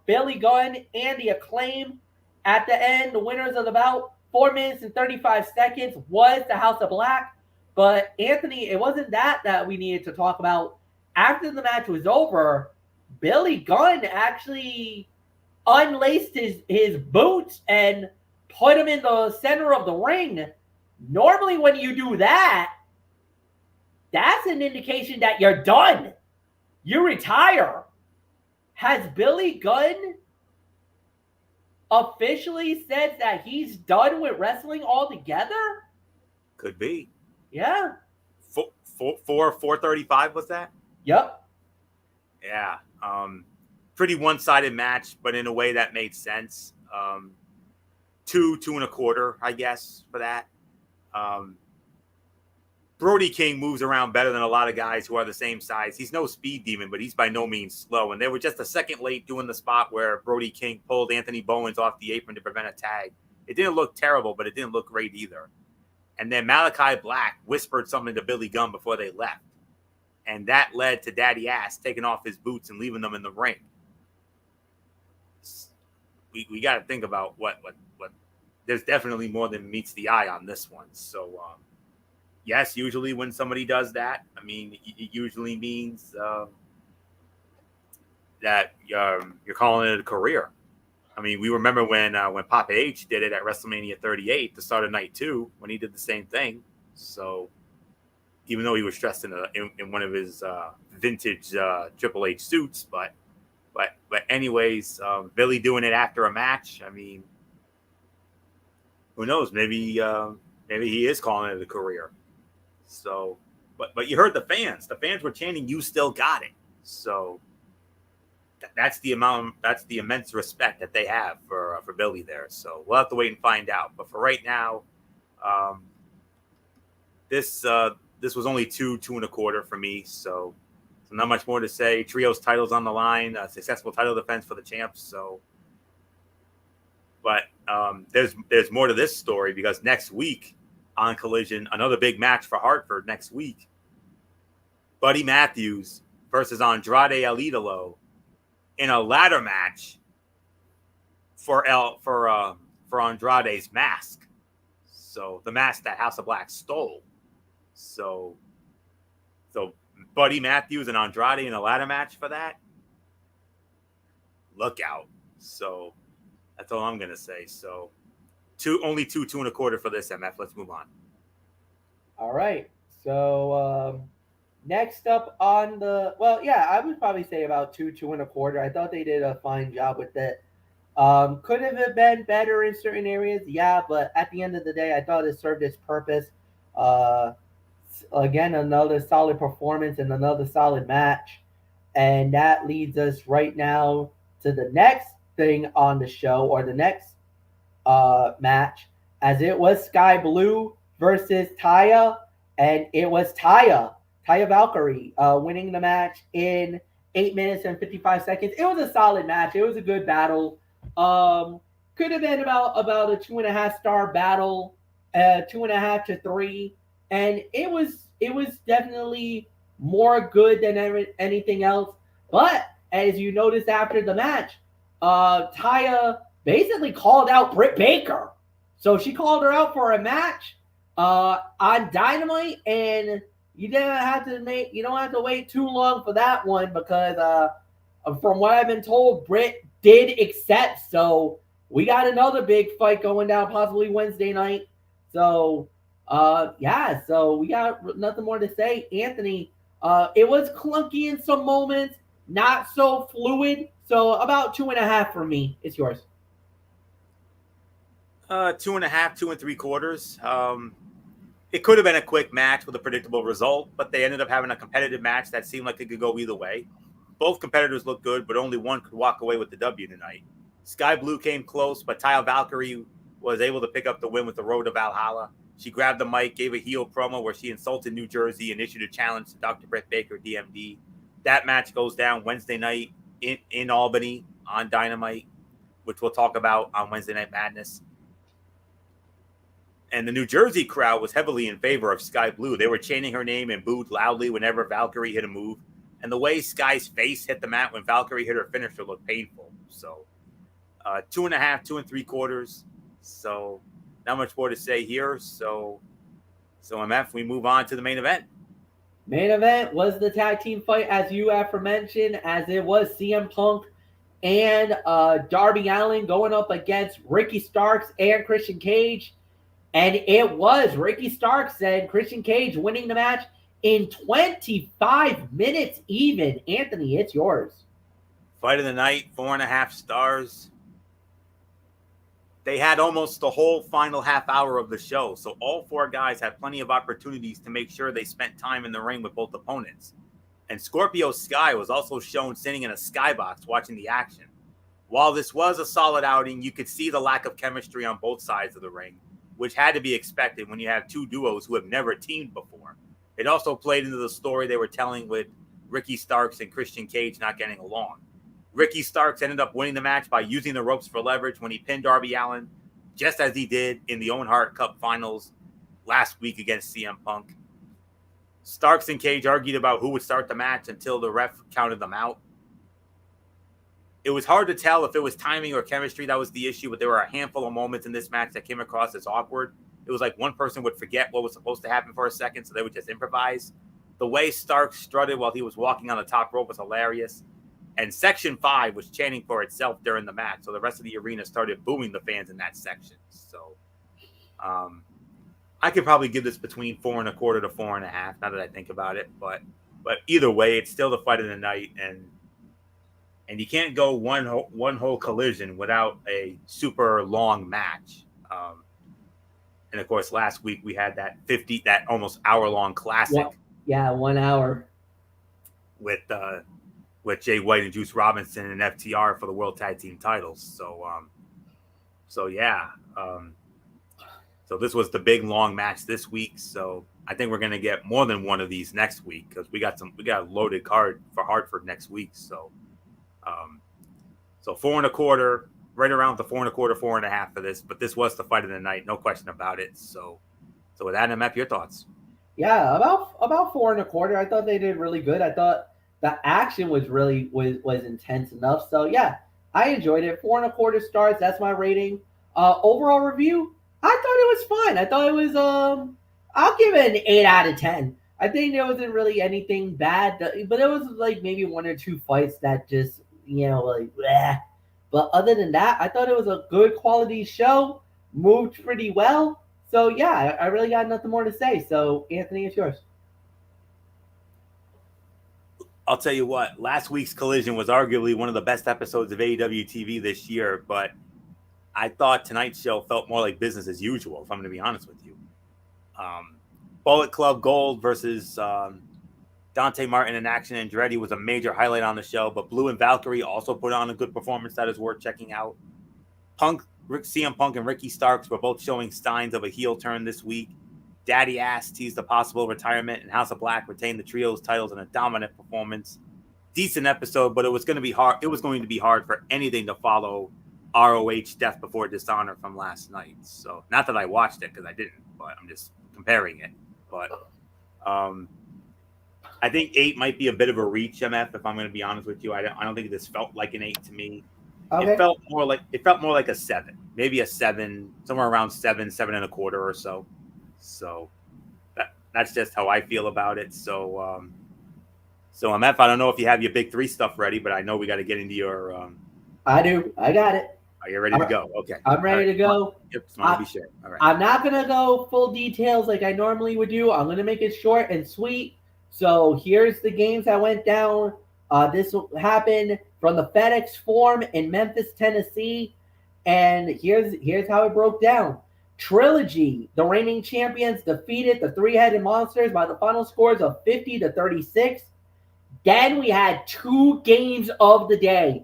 Billy Gunn and the Acclaim. At the end, the winners of the bout, 4 minutes and 35 seconds, was the House of Black. But Anthony, it wasn't that we needed to talk about. After the match was over, Billy Gunn actually unlaced his boots and put him in the center of the ring. Normally when you do that, that's an indication that you're done. You retire. Has Billy Gunn officially said that he's done with wrestling altogether? Could be. Yeah. 435 was that? Yep. Yeah. Pretty one-sided match, but in a way that made sense. 2 1/4, I guess, for that. Brody King moves around better than a lot of guys who are the same size. He's no speed demon, but he's by no means slow. And they were just a second late doing the spot where Brody King pulled Anthony Bowens off the apron to prevent a tag. It didn't look terrible, but it didn't look great either. And then Malachi Black whispered something to Billy Gunn before they left. And that led to Daddy Ass taking off his boots and leaving them in the ring. We got to think about what there's definitely more than meets the eye on this one. So, yes, usually when somebody does that, I mean, it usually means that you're calling it a career. I mean, we remember when Papa H did it at WrestleMania 38, the start of night 2, when he did the same thing. So, even though he was dressed in one of his vintage Triple H suits, but anyways, Billy doing it after a match. I mean, who knows? Maybe he is calling it a career. So, but you heard the fans. The fans were chanting, "You still got it." So that's the immense respect that they have for Billy there. So we'll have to wait and find out. But for right now, this was only 2 1/4 for me. So not much more to say. Trios titles on the line, successful title defense for the champs. So, but there's more to this story because next week on Collision, another big match for Hartford next week. Buddy Matthews versus Andrade El Idolo in a ladder match for for Andrade's mask. So the mask that House of Black stole. So Buddy Matthews and Andrade in a ladder match for that. Look out. So that's all I'm gonna say. So only two and a quarter for this, MF. Let's move on. All right. So next up on the I would probably say about two and a quarter. I thought they did a fine job with it. Could have been better in certain areas, yeah, but at the end of the day, I thought it served its purpose. Again, another solid performance and another solid match. And that leads us right now to the next thing on the show, or the next match, as it was Sky Blue versus Taya, and it was Taya Valkyrie winning the match in 8 minutes and 55 seconds. It was a solid match. It was a good battle. Could have been about a 2.5 star battle, 2.5 to 3, and it was definitely more good than anything else. But as you noticed after the match, Taya basically called out Britt Baker. So she called her out for a match on Dynamite, and you don't have to wait too long for that one, because from what I've been told, Britt did accept. So we got another big fight going down possibly Wednesday night. So so we got nothing more to say. Anthony, it was clunky in some moments, not so fluid. So about 2.5 for me. It's yours. 2.5, 2 3/4. It could have been a quick match with a predictable result, but they ended up having a competitive match that seemed like it could go either way. Both competitors looked good, but only one could walk away with the W tonight. Sky Blue came close, but Taya Valkyrie was able to pick up the win with the Road to Valhalla. She grabbed the mic, gave a heel promo where she insulted New Jersey and issued a challenge to Dr. Britt Baker, DMD. That match goes down Wednesday night in Albany on Dynamite, which we'll talk about on Wednesday Night Madness. And the New Jersey crowd was heavily in favor of Sky Blue. They were chanting her name and booed loudly whenever Valkyrie hit a move. And the way Sky's face hit the mat when Valkyrie hit her finisher looked painful. So 2.5, 2 3/4. So not much more to say here. So MF, we move on to the main event. Main event was the tag team fight, as you aforementioned, as it was CM Punk and Darby Allin going up against Ricky Starks and Christian Cage. And it was Ricky Starks and Christian Cage winning the match in 25 minutes even. Anthony, it's yours. Fight of the night, 4.5 stars. They had almost the whole final half hour of the show, so all four guys had plenty of opportunities to make sure they spent time in the ring with both opponents. And Scorpio Sky was also shown sitting in a skybox watching the action. While this was a solid outing, you could see the lack of chemistry on both sides of the ring, which had to be expected when you have two duos who have never teamed before. It also played into the story they were telling with Ricky Starks and Christian Cage not getting along. Ricky Starks ended up winning the match by using the ropes for leverage when he pinned Darby Allin, just as he did in the Owen Hart Cup finals last week against CM Punk. Starks and Cage argued about who would start the match until the ref counted them out. It was hard to tell if it was timing or chemistry that was the issue, but there were a handful of moments in this match that came across as awkward. It was like one person would forget what was supposed to happen for a second, so they would just improvise. The way Starks strutted while he was walking on the top rope was hilarious. And Section 5 was chanting for itself during the match, so the rest of the arena started booing the fans in that section. So I could probably give this between 4.25 to 4.5, now that I think about it. But either way, it's still the fight of the night, and you can't go one whole collision without a super long match. And of course, last week we had that almost hour-long classic. Yeah, 1 hour. With Jay White and Juice Robinson and FTR for the World Tag Team titles. So this was the big long match this week. So I think we're gonna get more than one of these next week, because we got a loaded card for Hartford next week. So 4.25, right around the 4.25, 4.5 for this. But this was the fight of the night, no question about it. So with that, MF, your thoughts? Yeah, about 4.25. I thought they did really good. I thought the action was really was intense enough. So yeah, I enjoyed it. 4.25 stars. That's my rating. Overall review, I thought it was fine. I thought it was I'll give it an 8 out of 10. I think there wasn't really anything bad, but there was like maybe one or two fights that just like bleh. But other than that, I thought it was a good quality show. Moved pretty well. So yeah, I really got nothing more to say. So Anthony, it's yours. I'll tell you what, last week's Collision was arguably one of the best episodes of AEW TV this year, but I thought tonight's show felt more like business as usual, if I'm going to be honest with you. Bullet Club Gold versus Dante Martin in Action Andretti was a major highlight on the show, but Blue and Valkyrie also put on a good performance that is worth checking out. CM Punk and Ricky Starks were both showing signs of a heel turn this week. Daddy Ass teased a possible retirement, and House of Black retained the trio's titles in a dominant performance. Decent episode, but it was going to be hard. It was going to be hard for anything to follow ROH Death Before Dishonor from last night. So, not that I watched it because I didn't, but I'm just comparing it. But I think 8 might be a bit of a reach, MF. If I'm going to be honest with you, I don't think this felt like an 8 to me. Okay. It felt more like a 7, maybe a 7, somewhere around 7, 7.25 or so. So that's just how I feel about it. So MF, I don't know if you have your big 3 stuff ready, but I know we got to get into your. I do. I got it. Are you ready to go? Okay. I'm ready to go. Yep. Just want to be sure. All right. I'm not gonna go full details like I normally would do. I'm gonna make it short and sweet. So here's the games that went down. This happened from the FedEx Forum in Memphis, Tennessee, and here's how it broke down. Trilogy, the reigning champions, defeated the Three-Headed Monsters by the final scores of 50-36. Then we had 2 games of the day.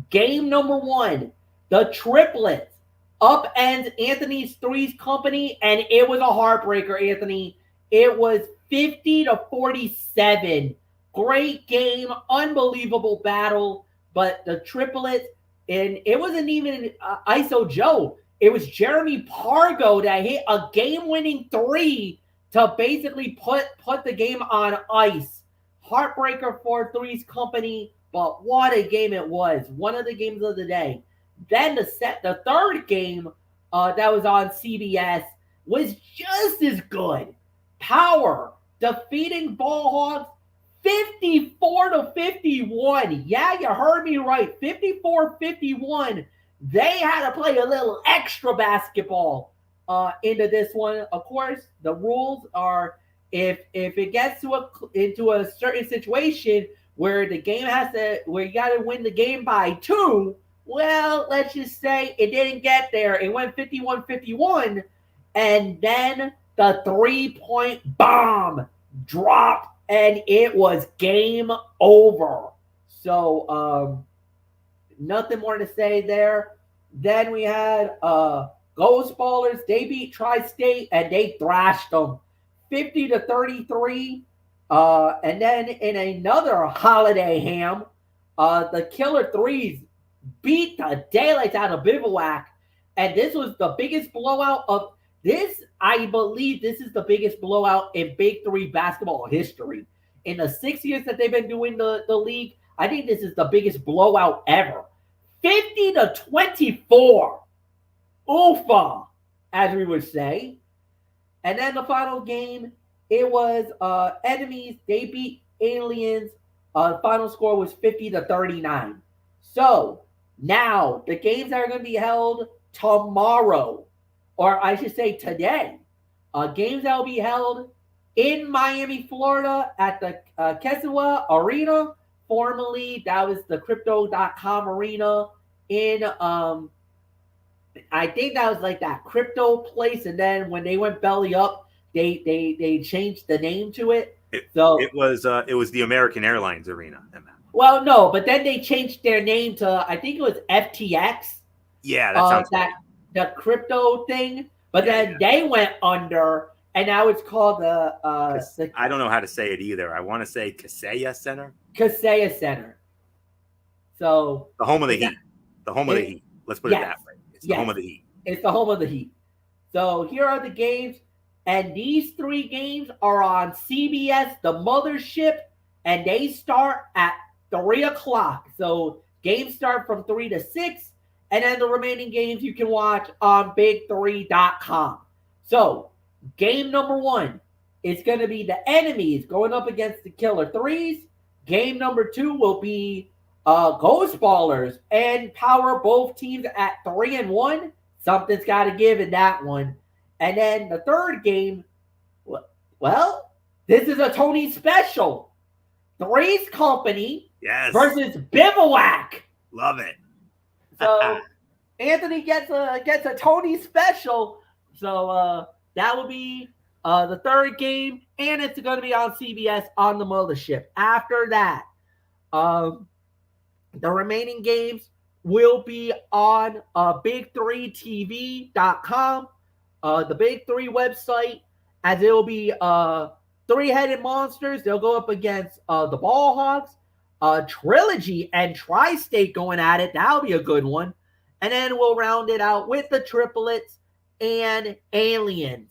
Game number 1, the triplets upends Anthony's Threes Company, and it was a heartbreaker, Anthony. It was 50-47. Great game, unbelievable battle, but the triplets, and it wasn't even ISO Joe. It was Jeremy Pargo that hit a game-winning 3 to basically put the game on ice. Heartbreaker for Threes Company, but what a game it was. One of the games of the day. Then the third game that was on CBS was just as good. Power defeating Ball Hogs 54-51. Yeah, you heard me right. 54-51. They had to play a little extra basketball into this one. Of course, the rules are if it gets into a certain situation where the game where you got to win the game by 2, well, let's just say it didn't get there. It went 51-51, and then the 3-point bomb dropped, and it was game over. So, nothing more to say there. Then we had Ghost Ballers. They beat Tri-State, and they thrashed them 50-33. And then in another holiday ham, the Killer Threes beat the daylights out of Bivouac. And this was the biggest blowout of this. I believe this is the biggest blowout in Big 3 basketball history. In the 6 years that they've been doing the league, I think this is the biggest blowout ever. 50-24. Oofa, as we would say. And then the final game, it was Enemies. They beat Aliens. Final score was 50-39. So now the games that are going to be held tomorrow, or I should say today, games that will be held in Miami, Florida at the Keswick Arena. Formerly, that was the Crypto.com Arena in, I think that was like that crypto place. And then when they went belly up, they changed the name to it. It was the American Airlines Arena. Well, no, but then they changed their name to, I think it was FTX. Yeah, that sounds right. The crypto thing. But then they went under, and now it's called the I don't know how to say it either. I want to say Kaseya Center. Kaseya Center. So the home of the Heat. The home of the Heat. Let's put it that way. It's the home of the Heat. It's the home of the Heat. So here are the games, and these 3 games are on CBS, the mothership, and they start at 3 o'clock. So games start from 3 to 6, And then the remaining games you can watch on big3.com. So, game number 1 is going to be the Enemies going up against the Killer Threes. Game number 2 will be Ghost Ballers and Power, both teams at 3-1. Something's got to give in that one. And then the third game, well, this is a Tony special. Three's Company versus Bivouac. Love it. So Anthony gets a Tony special. So that will be the third game, and it's going to be on CBS on the Mothership. After that, the remaining games will be on big3tv.com, the Big 3 website, as it will be three-headed monsters. They'll go up against the Ball Hogs, Trilogy and Tri-State going at it. That'll be a good one. And then we'll round it out with the Triplets and Aliens.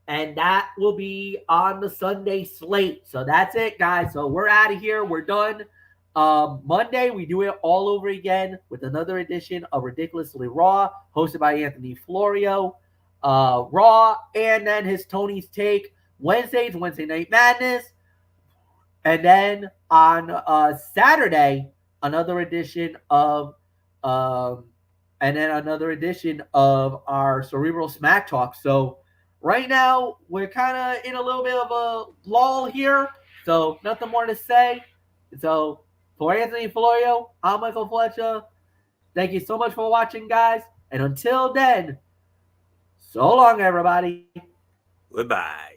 And that will be on the Sunday slate. So that's it, guys. So we're out of here. We're done. Monday, we do it all over again with another edition of Ridiculously Raw, hosted by Anthony Florio. Raw, and then his Tony's Take. Wednesdays, Wednesday Night Madness. And then on Saturday, another edition of our Cerebral Smack Talk. So right now, we're kind of in a little bit of a lull here. So nothing more to say. So for Anthony Florio, I'm Michael Fletcher. Thank you so much for watching, guys. And until then, so long, everybody. Goodbye.